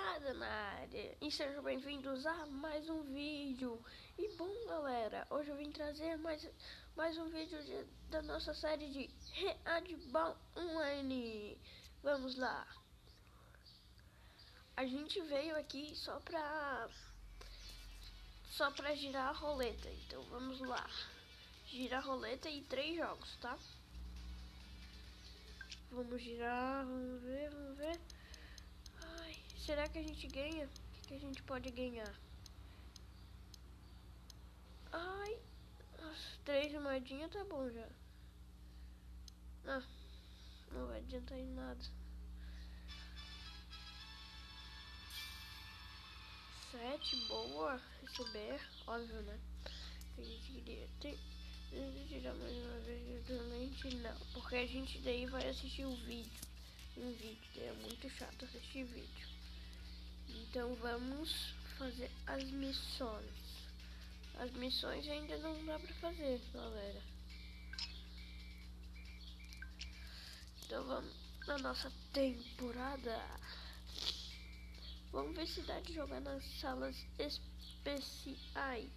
Nada na área. E sejam bem-vindos a mais um vídeo. E bom, galera, hoje eu vim trazer mais um vídeo da nossa série de Handball Online. Vamos lá. A gente veio aqui só pra girar a roleta. Então vamos lá. Gira a roleta e 3 jogos, tá? Vamos girar, vamos ver. Ai, será que a gente ganha? O que a gente pode ganhar? Ai, as 3 moedinhas tá bom já. Não vai adiantar em nada. 7, boa. Receber, óbvio, né? Que a gente queria ter. Tirar mais uma vez realmente não. Porque a gente daí vai assistir o vídeo. Um vídeo, daí é muito chato assistir vídeo. Então vamos fazer as missões. As missões ainda não dá pra fazer, galera. Então vamos na nossa temporada. Vamos ver se dá de jogar nas salas especiais.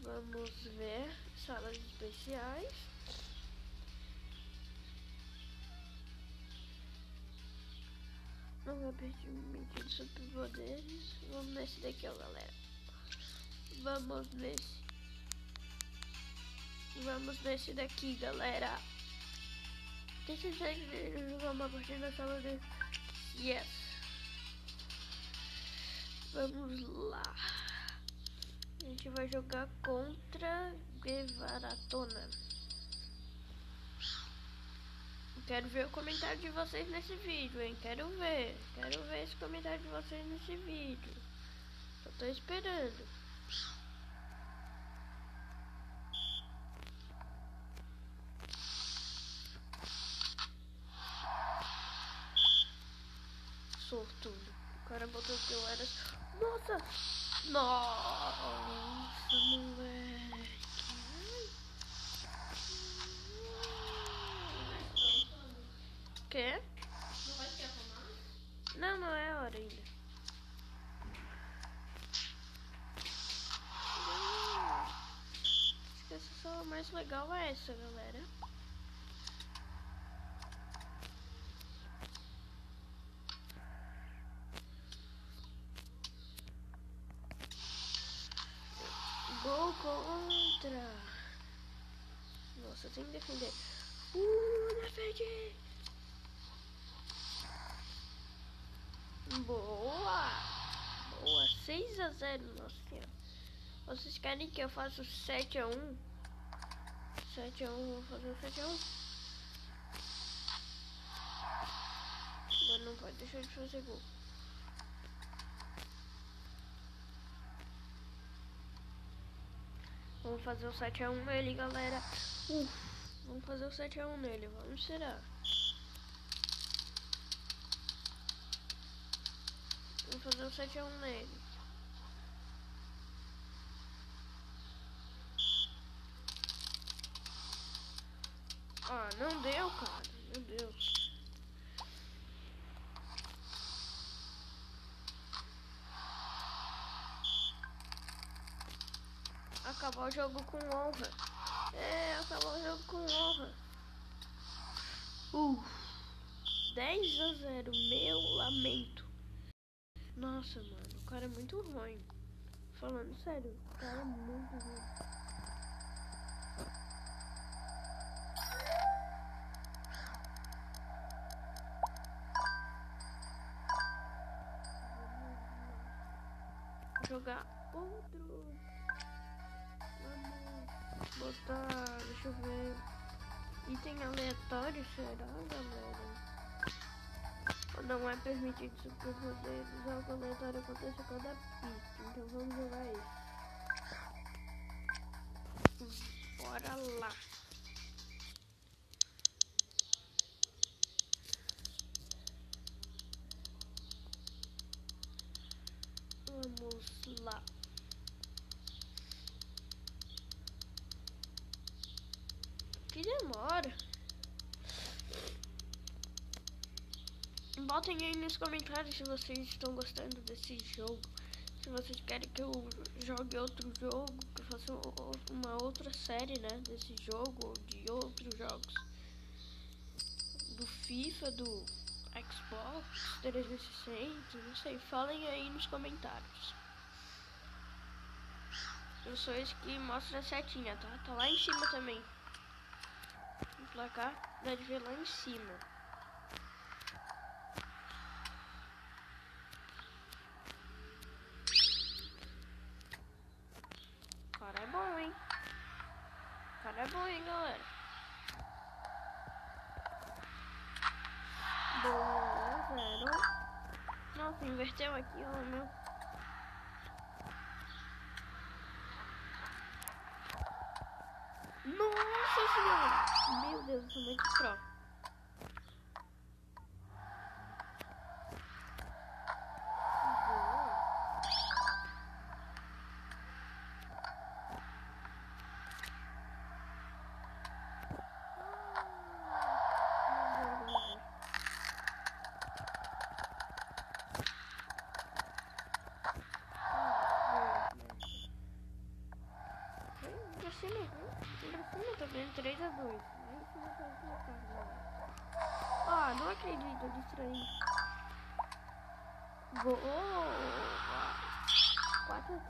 Vamos ver salas especiais. Não vou permitir superpoderes. Vamos nesse daqui, ó, galera. Vamos nesse daqui, galera. Deixa eu jogar uma partida na sala de... Yes. Vamos lá. A gente vai jogar contra Guevaratona. Quero ver o comentário de vocês nesse vídeo, hein? Quero ver esse comentário de vocês nesse vídeo. Só tô esperando. Sortudo. O cara botou que eu era... Nossa! Nossa, moleque. Quê? Não vai ser arrumado? Não é hora ainda. Acho que essa sala mais legal é essa, galera. Gol contra. Nossa, tem que defender. Defende. Boa. 6-0, nossa senhora. Vocês querem que eu faça o 7-1? 7-1, vou fazer o 7-1. Mas não pode deixar de fazer gol. Vamos fazer o 7-1 nele, galera. Vamos fazer o 7-1 nele. Vamos tirar. Vamos fazer o 7-1 nele. Ah, não deu, cara. Meu Deus. Acabar o jogo com honra. Acabar o jogo com honra. 10-0. Meu lamento. Nossa, mano. O cara é muito ruim. Falando sério. O cara é muito ruim. Jogar outro. Vamos botar, deixa eu ver, item aleatório, será, galera? Ou não é permitido superpoderes? Algo aleatório acontece a cada pista, então vamos jogar isso. Bora lá. Vamos lá. Que demora. Botem aí nos comentários se vocês estão gostando desse jogo. Se vocês querem que eu jogue outro jogo, que eu faça uma outra série, né, desse jogo ou de outros jogos. Do FIFA, do Xbox 360, não sei. Falem aí nos comentários. Eu sou esse que mostra a setinha, tá? Tá lá em cima também. O placar deve ver lá em cima. O cara é bom, hein? O cara é bom, hein, galera? Boa, 0. Nossa, inverteu aqui, ó, meu. Nossa senhora! Meu Deus, eu sou muito pro. Tá vendo 3-2. Ah, não acredito, eu distraí. Boa!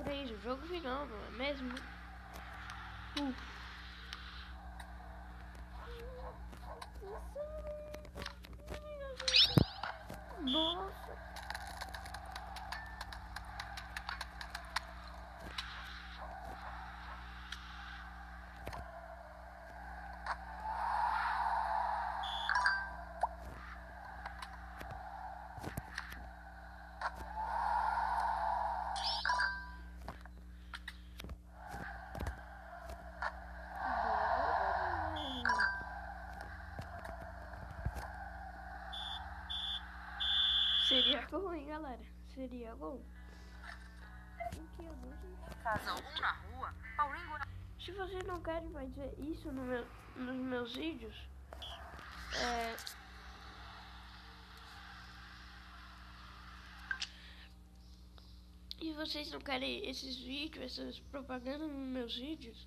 4-3, o jogo final, não é mesmo? Nossa! Seria gol, hein, galera? Seria gol. Casa 1 na rua, Paulinho. Se vocês não querem mais ver isso nos meus vídeos, e vocês não querem esses vídeos, essas propagandas nos meus vídeos,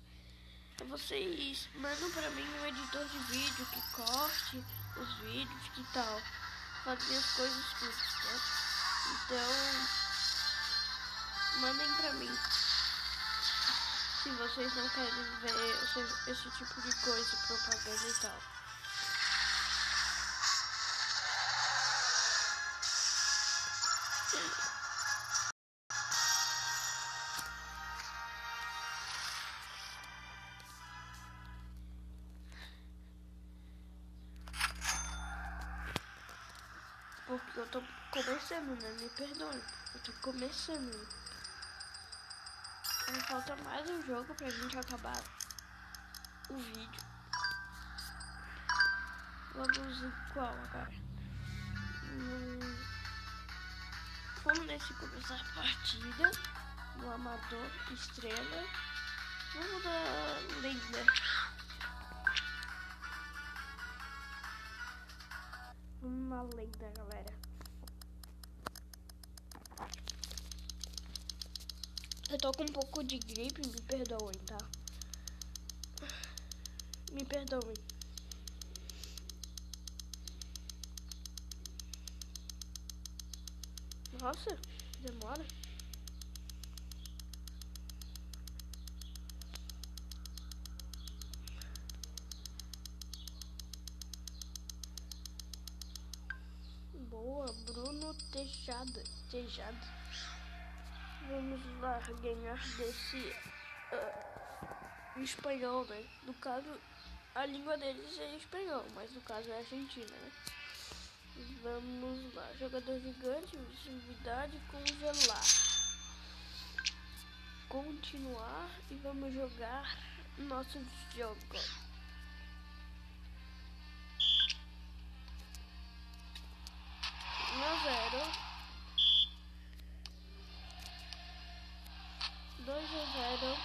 vocês mandam pra mim um editor de vídeo que corte os vídeos, que tal, fazer as coisas tudo, né? Então, mandem pra mim. Se vocês não querem ver esse tipo de coisa, propaganda e tal. Porque eu tô começando, né? Me perdoe. Eu tô começando. Aí falta mais um jogo pra gente acabar o vídeo. Vamos em qual agora? Vamos nesse começar a partida. No amador, estrela. Vamos da lenda. Uma lenda, galera. Eu tô com um pouco de gripe, me perdoem, tá? Me perdoem. Nossa, demora. Boa, Bruno Tejada. Vamos lá ganhar desse espanhol, né? No caso, a língua deles é espanhol, mas no caso é Argentina, né? Vamos lá, jogador gigante, visibilidade, congelar. Continuar e vamos jogar nosso jogo. 1-0. 2-0.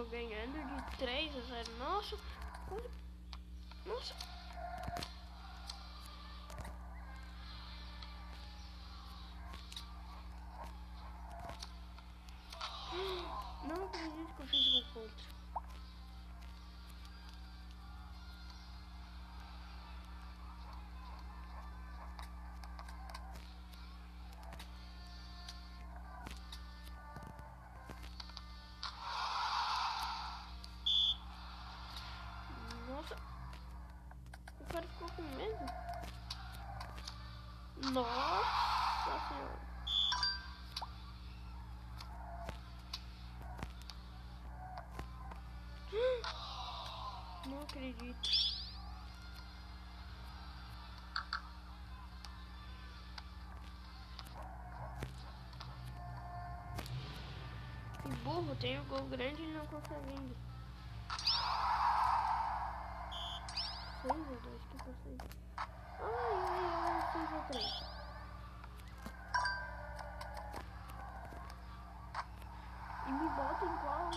tô ganhando de 3-0. Nossa, nossa. Não acredito que eu fiz gol contra. Nossa, o cara ficou com medo. Nossa senhora. Não acredito. Que burro, tem um gol grande e não consegue ainda. 6-2, que foi 6? Ai, 6-3. E me botem qual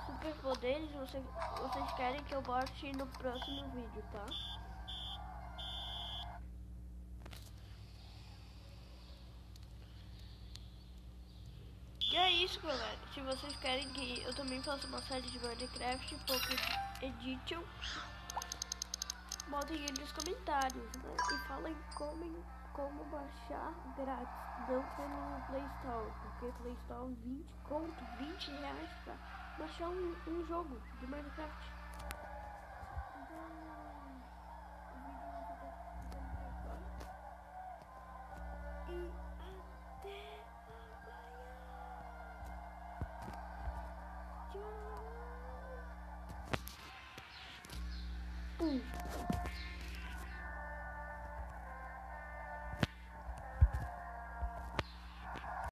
superpoderes vocês querem que eu bote no próximo vídeo, tá? E é isso, galera. Se vocês querem que eu também faça uma série de Minecraft Pocket Edition, botem aí nos comentários, né? E falem como baixar grátis, não pelo Play Store, porque Play Store 20 conto, 20 reais pra baixar um jogo de Minecraft. Então, o vídeo vai ficar ficando por agora. E até amanhã. Tchau.